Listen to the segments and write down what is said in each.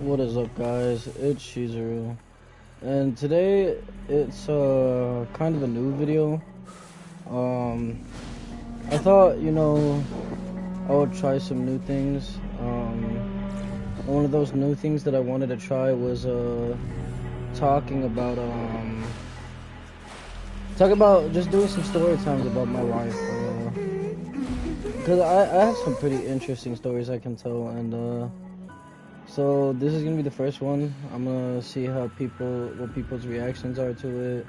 What is up, guys? It's Shizuru, and today it's kind of a new video. I thought, I would try some new things. One of those new things that I wanted to try was talking about just doing some story times about my life. Because I have some pretty interesting stories I can tell, and so this is gonna be the first one. I'm gonna see what people's reactions are to it.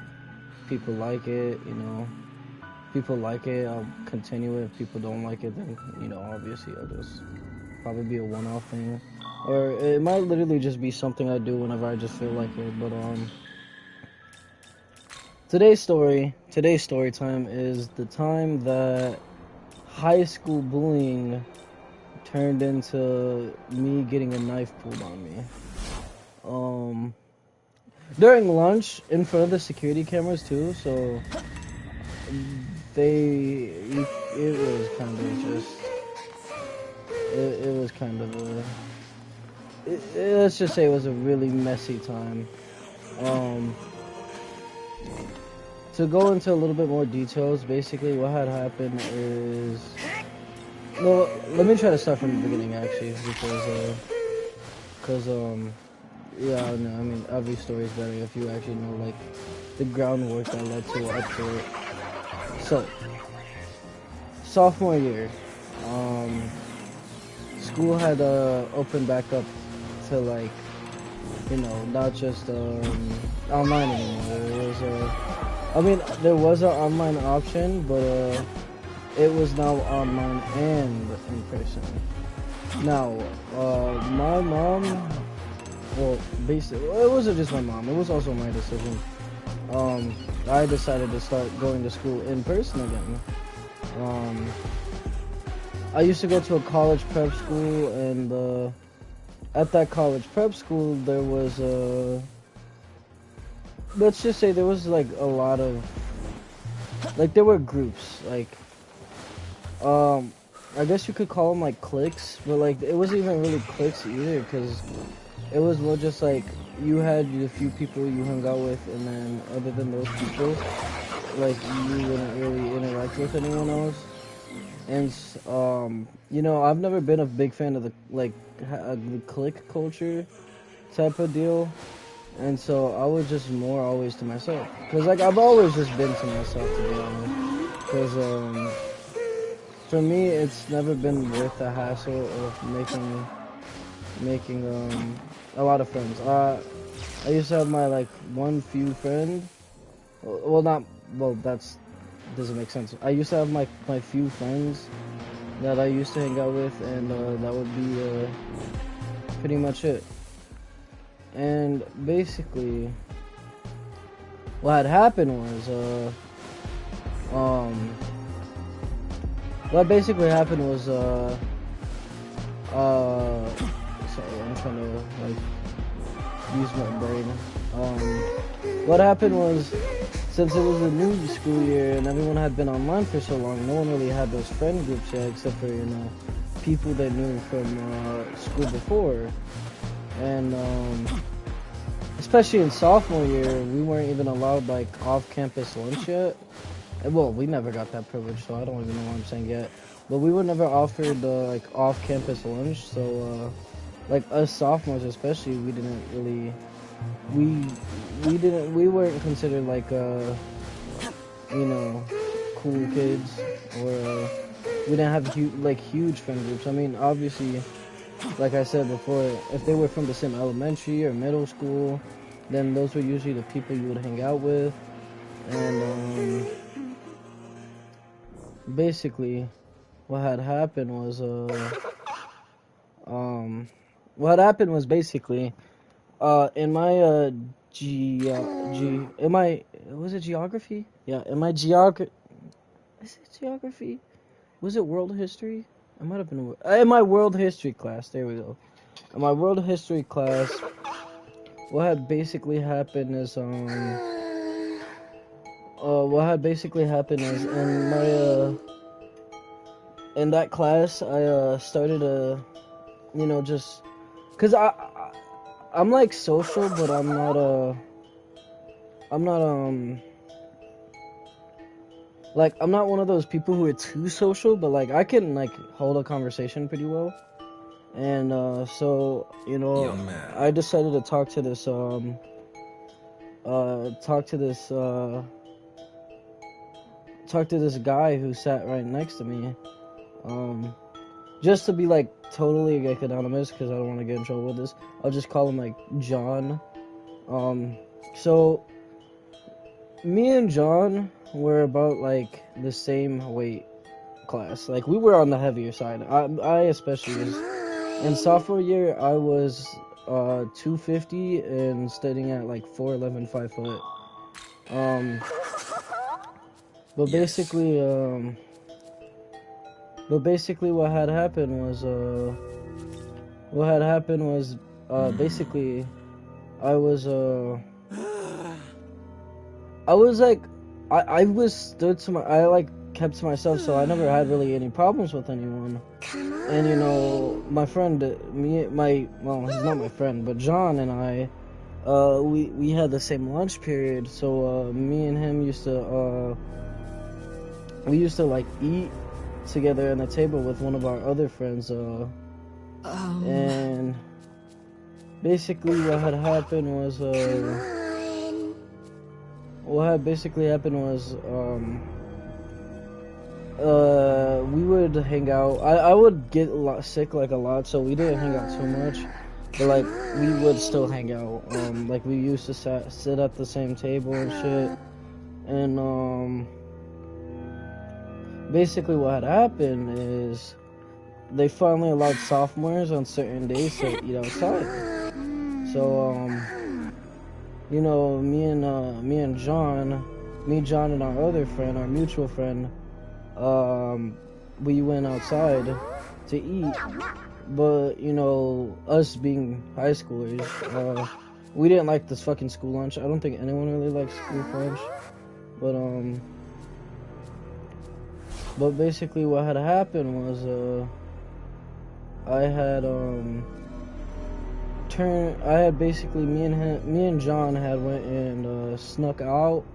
People like it, People like it, I'll continue it. If people don't like it, then, obviously I'll just probably be a one-off thing. Or it might literally just be something I do whenever I just feel like it. But, today's story time is the time that high school bullying turned into me getting a knife pulled on me. During lunch, in front of the security cameras too, so it was kind of just, it was kind of let's just say it was a really messy time. To go into a little bit more details, basically what had happened is, well, let me try to start from the beginning actually, because yeah, no, I mean, every story is better if you actually know, like, the groundwork that led to up to it. So, sophomore year, school had opened back up to, like, not just online anymore. There was an online option, but it was now online and in person. Now, my mom, well, basically, it wasn't just my mom, it was also my decision. I decided to start going to school in person again. I used to go to a college prep school, and at that college prep school, there was let's just say there was, like, a lot of, like, there were groups, like, I guess you could call them, like, cliques, but, like, it wasn't even really cliques either, because it was more just, like, you had the few people you hung out with, and then other than those people, like, you wouldn't really interact with anyone else. And, I've never been a big fan of the clique culture type of deal. And so I was just more always to myself. Because, like, I've always just been to myself, to be honest. Because, for me, it's never been worth the hassle of making a lot of friends. I used to have my, like, few friend. That's doesn't make sense. I used to have my few friends that I used to hang out with, and that would be pretty much it. And basically, what had happened was, sorry, I'm trying to, like, use my brain. What happened was, since it was a new school year and everyone had been online for so long, no one really had those friend groups yet, except for, people they knew from school before. And especially in sophomore year, we weren't even allowed, like, off-campus lunch yet. Well, we never got that privilege, so I don't even know what I'm saying yet. But we were never offered like off-campus lunch, so like us sophomores especially, we didn't really, we weren't considered like cool kids, or we didn't have huge friend groups. I mean, obviously, like I said before, if they were from the same elementary or middle school, then those were usually the people you would hang out with. And basically, what had happened was basically in my was it geography? Yeah, in my is it geography? Was it world history? It might have been in my world history class. There we go. In my world history class, what had basically happened is in in that class, I started just because I'm like social, but I'm not like, I'm not one of those people who are too social, but like I can like hold a conversation pretty well. And so, you know, Young man. I decided to talk to this guy who sat right next to me. Just to be like totally like anonymous, because I don't want to get in trouble with this. I'll just call him like John. So me and John were about like the same weight class. Like we were on the heavier side. I especially was. In sophomore year, I was 250 and studying at like 4'11", 5 foot. But basically, what had happened was, basically, I was like, I was stood to I like kept to myself, so I never had really any problems with anyone. And you know, my friend, he's not my friend, but John and I, we had the same lunch period, so me and him used to like eat together at the table with one of our other friends, and basically what had happened was we would hang out. I would get sick like a lot, so we didn't hang out too much, but like we would still hang out. Like we used to sit at the same table and shit. And basically what had happened is they finally allowed sophomores on certain days to eat outside. So you know, John and our other friend, our mutual friend, we went outside to eat, but you know, us being high schoolers, we didn't like this fucking school lunch. I don't think anyone really likes school lunch, but basically what had happened was, me and John had went and snuck out,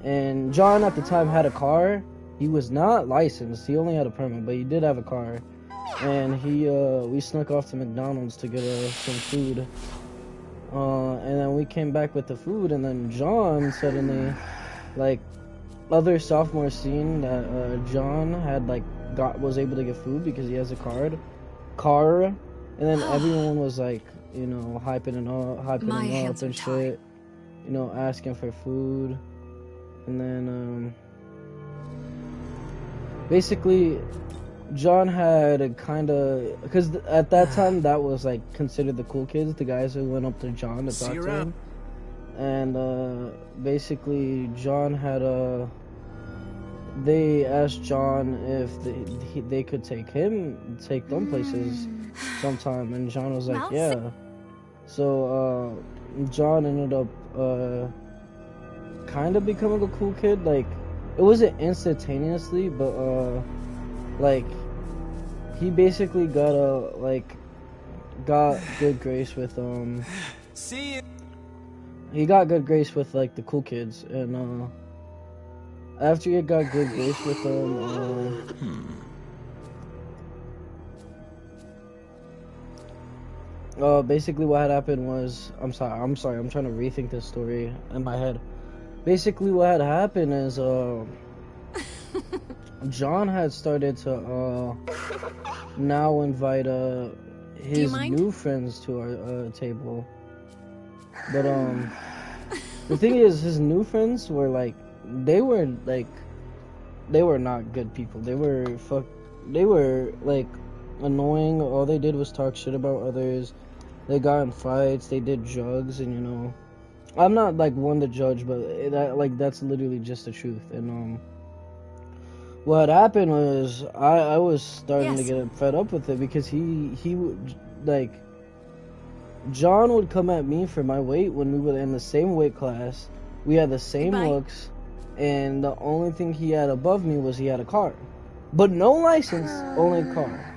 and John at the time had a car. He was not licensed, he only had a permit, but he did have a car. And we snuck off to McDonald's to get some food. And then we came back with the food, and then John suddenly, like, other sophomores seen that John had was able to get food because he has a car, and then everyone was like, you know, hyping him up and shit, you know, asking for food. And then basically John had kind of, because at that time that was like considered the cool kids, the guys who went up to John to talk to him. And basically John had they asked John if they could take them places sometime, and John was like, yeah. So John ended up kind of becoming a cool kid. Like, it wasn't instantaneously, but like, he basically got good grace with he got good grace with like the cool kids, and after he got good grace with them, basically what had happened was, I'm sorry, I'm trying to rethink this story in my head. Basically what had happened is, John had started to, now invite, his new friends to our, table. But, the thing is, his new friends were, like, they were not good people. They were, like, annoying. All they did was talk shit about others. They got in fights, they did drugs, and, you know, I'm not, like, one to judge, but that's literally just the truth. And, what happened was, I was starting to get fed up with it, because he would, like, John would come at me for my weight when we were in the same weight class. We had the same looks, and the only thing he had above me was he had a car. But no license, only a car.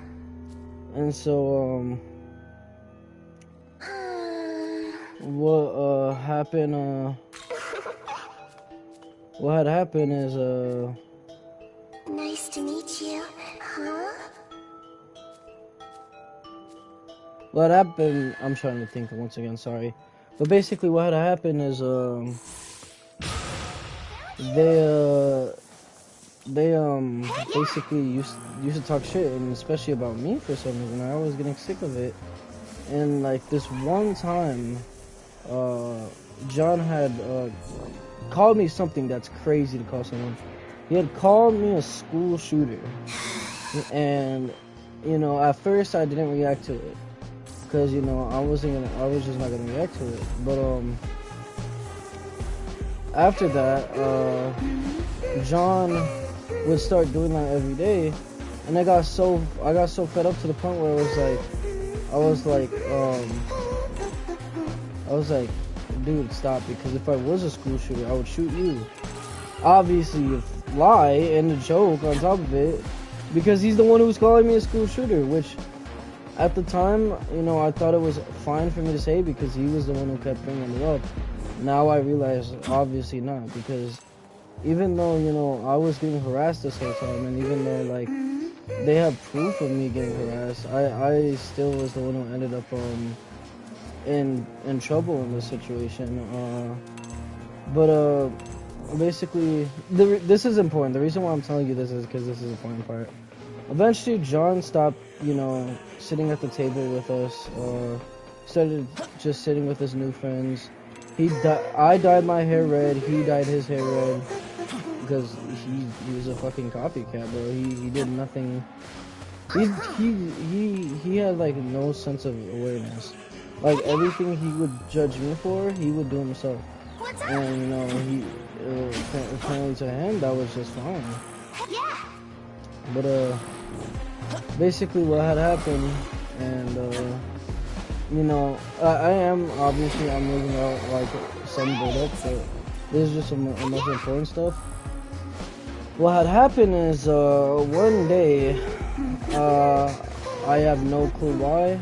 And so, what happened, what had happened is, Nice to meet you, huh? what happened, I'm trying to think once again, sorry. But basically what had happened is, they basically used to talk shit, and especially about me for some reason. I was getting sick of it. And like this one time, John had called me something that's crazy to call someone. He had called me a school shooter, and you know, at first I didn't react to it because you know I was just not gonna react to it. But after that, John would start doing that every day, and I got so fed up to the point where I was like, dude, stop, because if I was a school shooter, I would shoot you. Obviously, a lie and a joke on top of it, because he's the one who was calling me a school shooter, which at the time, you know, I thought it was fine for me to say because he was the one who kept bringing it up. Now I realize, obviously not, because even though, you know, I was getting harassed this whole time, and even though, like, they have proof of me getting harassed, I still was the one who ended up, in trouble in this situation. But basically, this is important. The reason why I'm telling you this is because this is the important part. Eventually, John stopped, you know, sitting at the table with us, started just sitting with his new friends. I dyed my hair red, he dyed his hair red, because he was a fucking copycat, bro. He did nothing. He had like no sense of awareness. Like everything he would judge me for, he would do himself. And you know, apparently to him that was just fine. But basically what had happened, and you know, I'm moving out like some build up, but this is just the most important stuff. What had happened is one day, I have no clue why.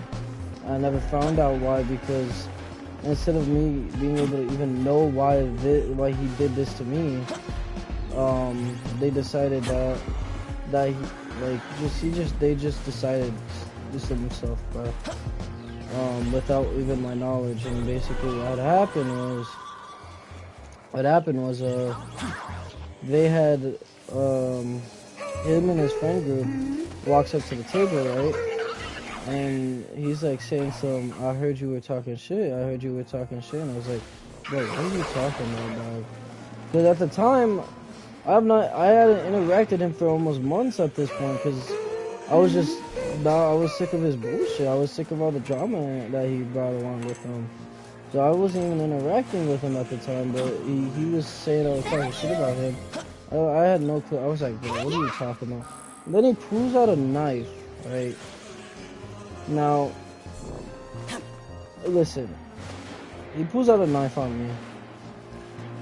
I never found out why, because instead of me being able to even know why he did this to me, they decided that they just decided this to himself, bro. Without even my knowledge. And basically what happened was they had him and his friend group walks up to the table, right? And he's like saying I heard you were talking shit. And I was like, bro, what are you talking about, dog? Because at the time, I hadn't interacted him for almost months at this point, because I was sick of his bullshit. I was sick of all the drama that he brought along with him. So I wasn't even interacting with him at the time, but he was saying I was talking shit about him. I had no clue. I was like, bro, what are you talking about? And then he pulls out a knife, right? Now, listen. He pulls out a knife on me,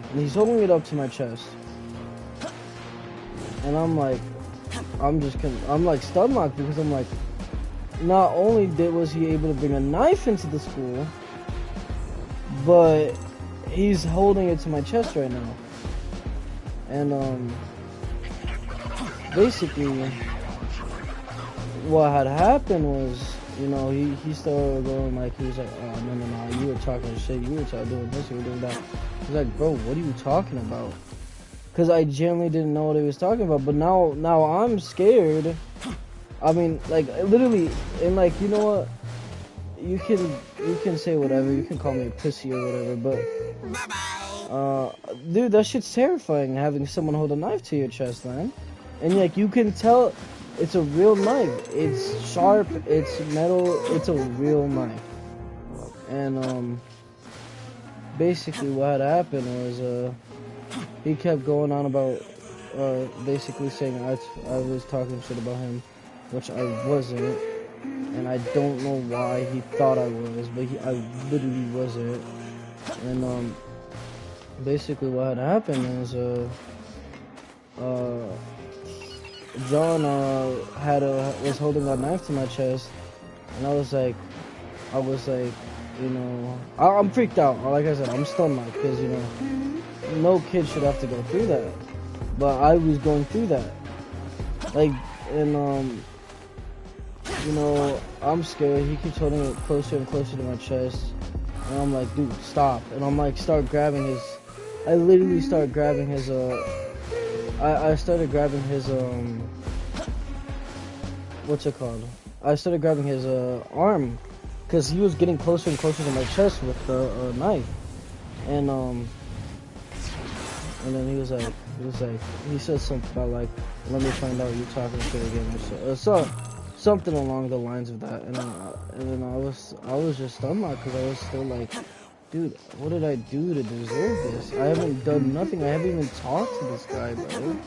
and he's holding it up to my chest. And I'm like, I'm like stun locked, because I'm like, not only was he able to bring a knife into the school, but he's holding it to my chest right now. And basically what had happened was, you know, he started going like, he was like, oh no, you were talking shit, you were doing this, you were doing that. He's like, bro, what are you talking about? Because I genuinely didn't know what he was talking about. But now I'm scared. I mean, like, literally, and like, you know what? You can say whatever. You can call me a pussy or whatever. But, dude, that shit's terrifying, having someone hold a knife to your chest, man. And like, you can tell it's a real knife. It's sharp. It's metal. It's a real knife. And basically, what had happened was he kept going on about basically saying I was talking shit about him, which I wasn't, and I don't know why he thought I was, but I literally wasn't. And basically what had happened is John was holding a knife to my chest, and I was like, you know, I'm freaked out. Like I said, I'm stunned because, you know, no kid should have to go through that. But I was going through that. Like, and, you know, I'm scared. He keeps holding it closer and closer to my chest. And I'm like, dude, stop. And I'm like, start grabbing his, I literally start grabbing his, I started grabbing his, what's it called? I started grabbing his, arm. Because he was getting closer and closer to my chest with the, knife. And then he said something about, like, let me find out you're talking shit again. So something along the lines of that. And then I was just stunned because I was still like, dude, what did I do to deserve this? I haven't done nothing. I haven't even talked to this guy, bro.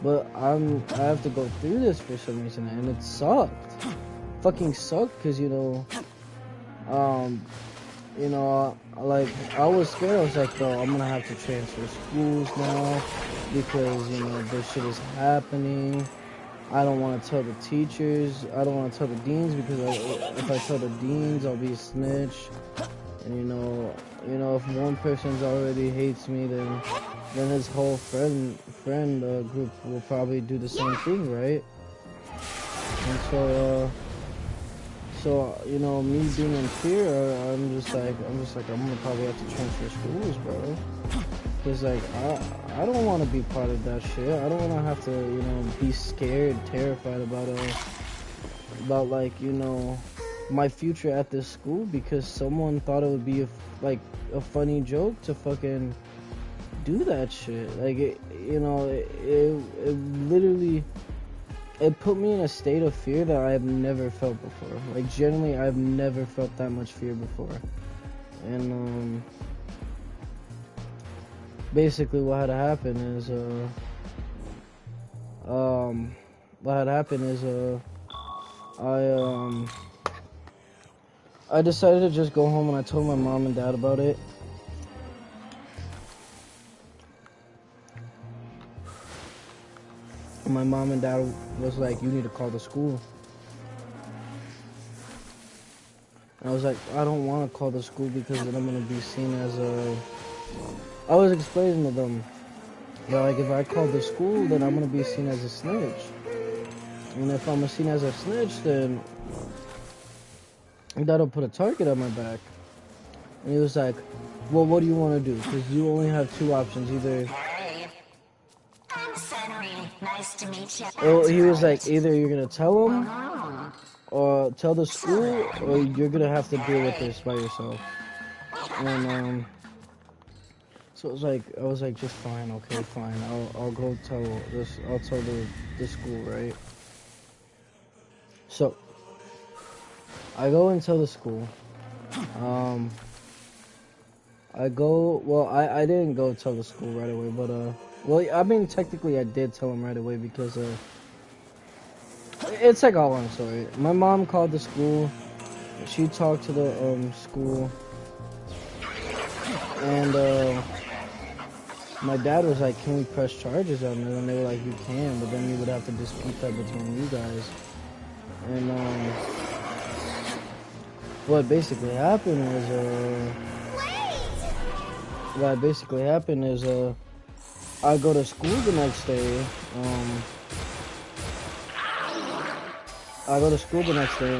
But I have to go through this for some reason, and it sucked. Fucking sucked, because, you know, like, I was scared. I was like, bro, I'm gonna have to transfer schools now, because, you know, this shit is happening. I don't want to tell the teachers. I don't want to tell the deans, because if I tell the deans, I'll be a snitch. And, you know, if one person's already hates me, then his whole friend group will probably do the same thing, right? And so you know, me being in fear, I'm just like I'm gonna probably have to transfer schools, bro. Cause like I don't want to be part of that shit. I don't want to have to, you know, be scared, terrified about like, you know, my future at this school, because someone thought it would be a funny joke to fucking do that shit. Like, it literally, it put me in a state of fear that I have never felt before. Like, generally, I've never felt that much fear before. And basically what had happened is I decided to just go home, and I told my mom and dad about it. And my mom and dad was like, you need to call the school. And I was like, I don't want to call the school, because then I'm going to be seen as I was explaining to them that, like, if I call the school, then I'm going to be seen as a snitch. And if I'm seen as a snitch, then that'll put a target on my back. And he was like, well, what do you want to do? Because you only have two options. Either... I'm Sunny. Nice to meet you. Well, he was like, either you're going to tell him, or tell the school, or you're going to have to deal with this by yourself. And, so I was like, just fine, okay, fine. I'll go tell this, I'll tell the school, right? So, I go and tell the school. I didn't go tell the school right away, but, well, I mean, technically I did tell them right away, because, it's like a long story. My mom called the school, she talked to the, school, and, my dad was like, can we press charges on it? And they were like, you can, but then you would have to dispute that between you guys. And, what basically happened is, I go to school the next day,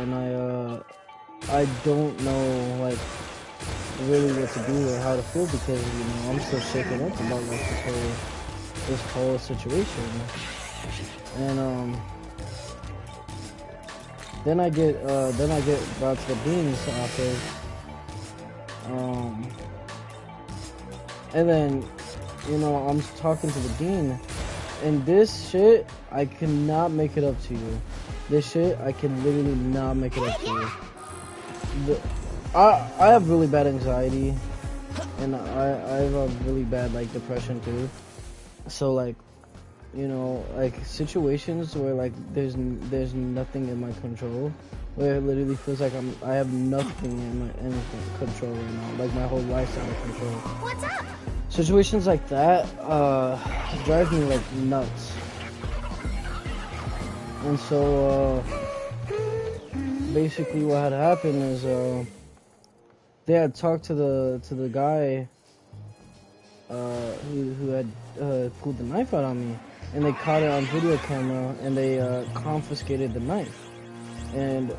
and I don't know, like, really what to do or how to feel, because, you know, I'm still shaken up about, like, this whole situation. And then I get brought to the dean's office, and then, you know, I'm talking to the dean, and this shit, I cannot make it up to you. This shit, I can literally not make it up to you. I have really bad anxiety, and I have a really bad, like, depression too. So, like, you know, like, situations where, like, there's nothing in my control, where it literally feels like I have nothing in control right now, like my whole life's out of control. What's up? Situations like that drive me like nuts. And so basically what had happened is they had talked to the guy who had pulled the knife out on me, and they caught it on video camera, and they confiscated the knife. And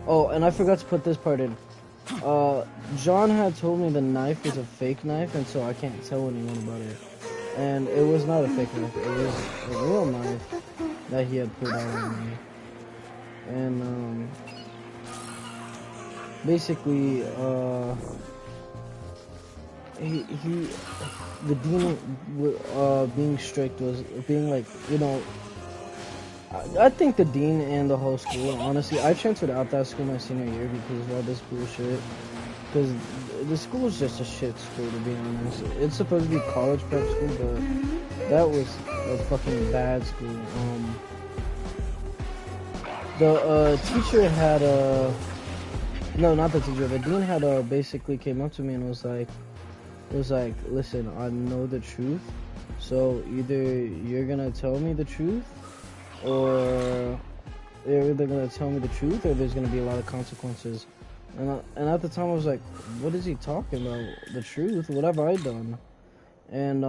oh, and I forgot to put this part in. John had told me the knife was a fake knife, and so I can't tell anyone about it. And it was not a fake knife; it was a real knife that he had pulled out on me. And basically, the dean, being strict was being like, you know, I think the dean and the whole school, honestly, I transferred out that school my senior year because of all this bullshit. Because the school is just a shit school, to be honest. It's supposed to be college prep school, but that was a fucking bad school. The teacher had no, not the teacher. The dean had basically came up to me and was like, listen, I know the truth, so either you're gonna tell me the truth, or you're either gonna tell me the truth, or there's gonna be a lot of consequences. And at the time I was like, what is he talking about? The truth? What have I done? And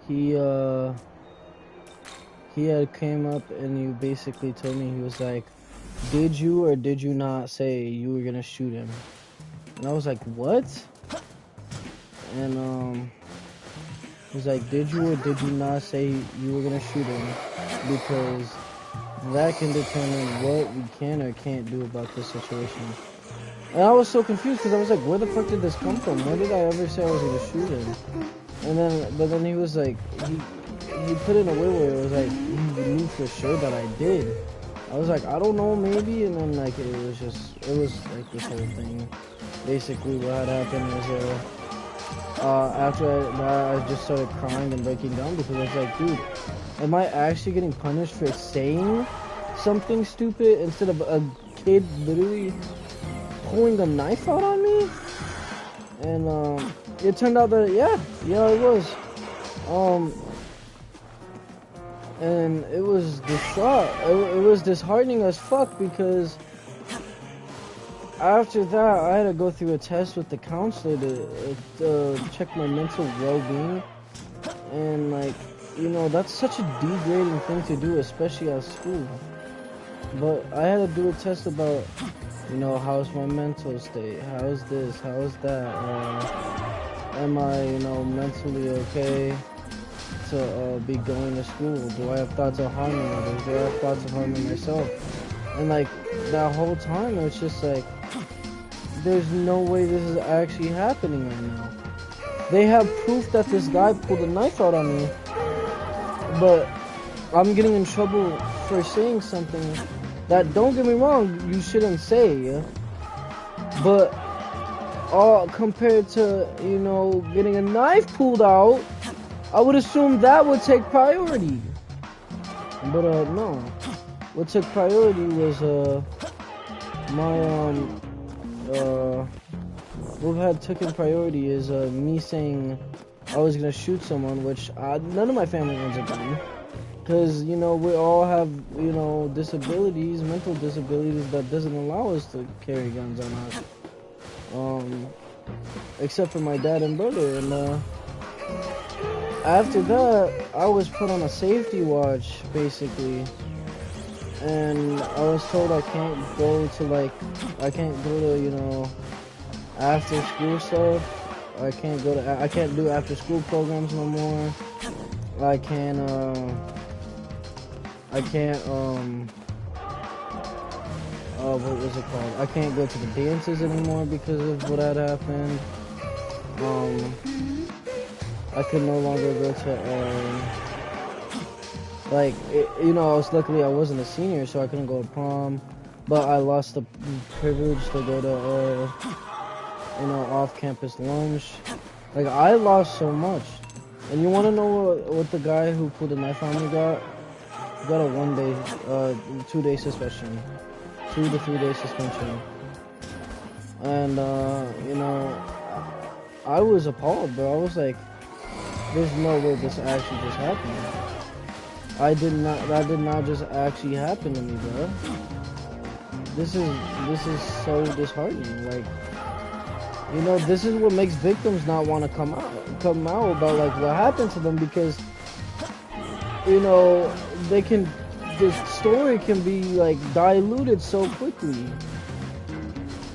he had came up and he basically told me, he was like, did you or did you not say you were gonna shoot him? And I was like, what? And he was like, did you or did you not say you were gonna shoot him? Because that can determine what we can or can't do about this situation. And I was so confused because I was like, where the fuck did this come from? When did I ever say I was gonna shoot him? And then, but then he was like, he put it in a way where it was like, he knew for sure that I did. I was like, I don't know, maybe. And then like, it was like this whole thing. Basically what had happened was, after I just started crying and breaking down because I was like, dude, am I actually getting punished for saying something stupid instead of a kid literally pulling a knife out on me? And it turned out that yeah it was. And it was it was disheartening as fuck because after that I had to go through a test with the counselor to check my mental well-being, and like, you know, that's such a degrading thing to do, especially at school. But I had to do a test about, you know, how's my mental state, how's this, how's that, am I, you know, mentally okay to be going to school? Do I have thoughts of harming others? Do I have thoughts of harming myself? And like, that whole time it's just like, there's no way this is actually happening right now. They have proof that this guy pulled a knife out on me, but I'm getting in trouble for saying something that, don't get me wrong, you shouldn't say, but all compared to, you know, getting a knife pulled out, I would assume that would take priority. But no, what took priority was what had taken priority is me saying I was gonna shoot someone, which none of my family owns a gun, because, you know, we all have, you know, disabilities, mental disabilities that doesn't allow us to carry guns on us, except for my dad and brother. And after that I was put on a safety watch basically, and I was told I can't go to, you know, after school stuff. I can't do after school programs no more. I can't what was it called? I can't go to the dances anymore because of what had happened. I could no longer go to you know, luckily I wasn't a senior, so I couldn't go to prom, but I lost the privilege to go to you know, off-campus lunch. Like, I lost so much. And you want to know what the guy who pulled the knife on me got? He got a 2-day suspension, 2 to 3 day suspension. And you know, I was appalled, bro. I was like, there's no way this actually just happened. That did not just actually happen to me, bro. this is so disheartening. Like, you know, this is what makes victims not want to come out about like what happened to them, because you know this story can be like diluted so quickly.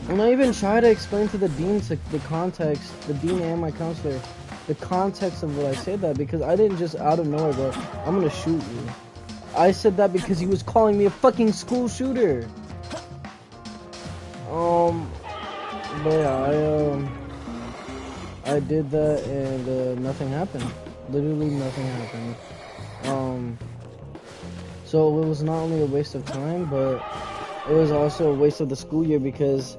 And I even try to explain to the dean the context, the dean and my counselor, the context of what I said that, because I didn't just out of nowhere go, I'm gonna shoot you. I said that because he was calling me a fucking school shooter. But yeah, I did that and nothing happened. Literally nothing happened. So it was not only a waste of time, but it was also a waste of the school year, because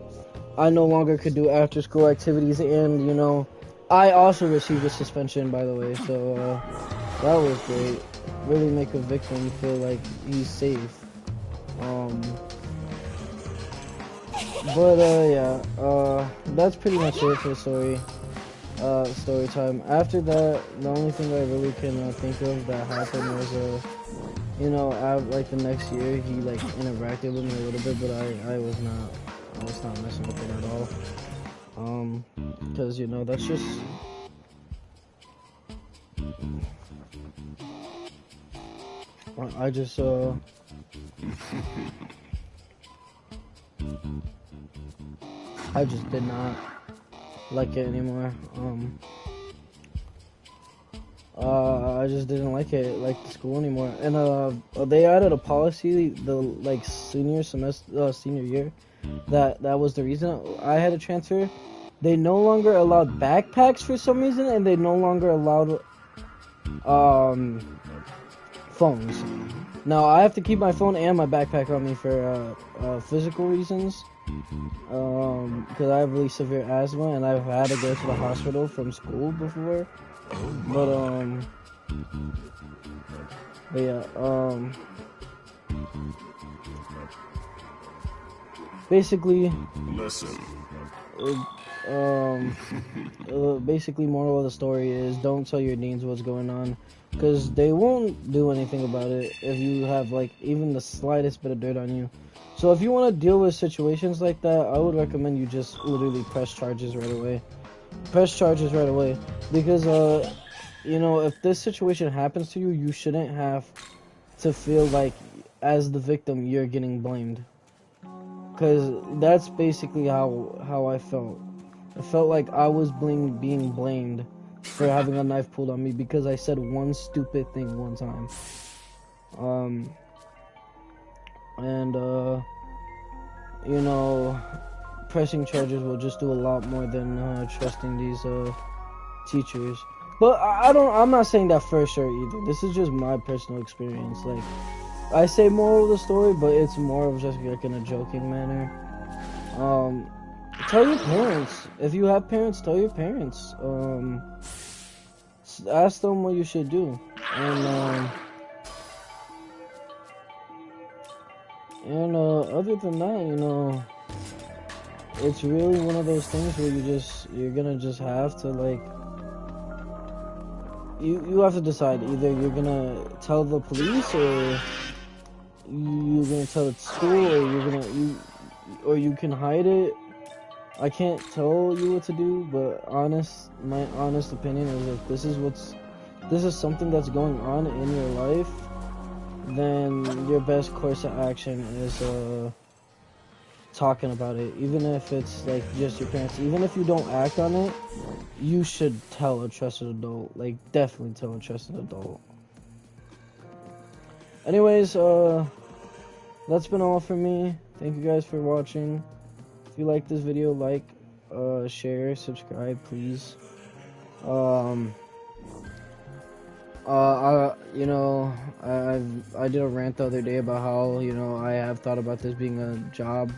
I no longer could do after school activities, and you know, I also received a suspension, by the way, so that was great. Really make a victim feel like he's safe. But yeah, that's pretty much it for the story time. After that, the only thing I really can think of that happened was you know, like the next year he like interacted with me a little bit, but I was not messing with it at all. Because you know, that's just I just did not like it anymore. I just didn't like it, like the school anymore. And they added a policy the like senior year that was the reason I had to transfer. They no longer allowed backpacks for some reason, and they no longer allowed phones. Now I have to keep my phone and my backpack on me for physical reasons, because I have really severe asthma and I've had to go to the hospital from school before. But yeah, basically, basically moral of the story is don't tell your deans what's going on, because they won't do anything about it if you have like even the slightest bit of dirt on you. So if you want to deal with situations like that, I would recommend you just literally press charges right away. Because you know, if this situation happens to you, you shouldn't have to feel like as the victim you're getting blamed, because that's basically how I felt. I felt like I was being blamed for having a knife pulled on me because I said one stupid thing one time. And you know, pressing charges will just do a lot more than trusting these teachers. But I'm not saying that for sure either. This is just my personal experience. Like, I say moral of the story, but it's more of just like in a joking manner. Tell your parents. If you have parents, tell your parents. Ask them what you should do. And other than that, you know, it's really one of those things where you're gonna just have to like, you have to decide. Either you're gonna tell the police, or you're gonna tell the school, or you can hide it. I can't tell you what to do, but my honest opinion is if this is something that's going on in your life, then your best course of action is talking about it. Even if it's like just your parents, even if you don't act on it, you should tell a trusted adult. Like, definitely tell a trusted adult. Anyways, that's been all for me. Thank you guys for watching. If you like this video, like, share, subscribe, please. You know, I did a rant the other day about how, you know, I have thought about this being a job,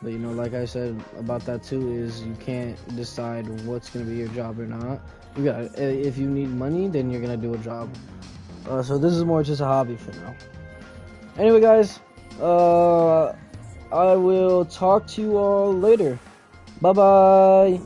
but you know, like I said about that too, is you can't decide what's gonna be your job or not. You got, if you need money, then you're gonna do a job. So this is more just a hobby for now. Anyway, guys, I will talk to you all later. Bye bye.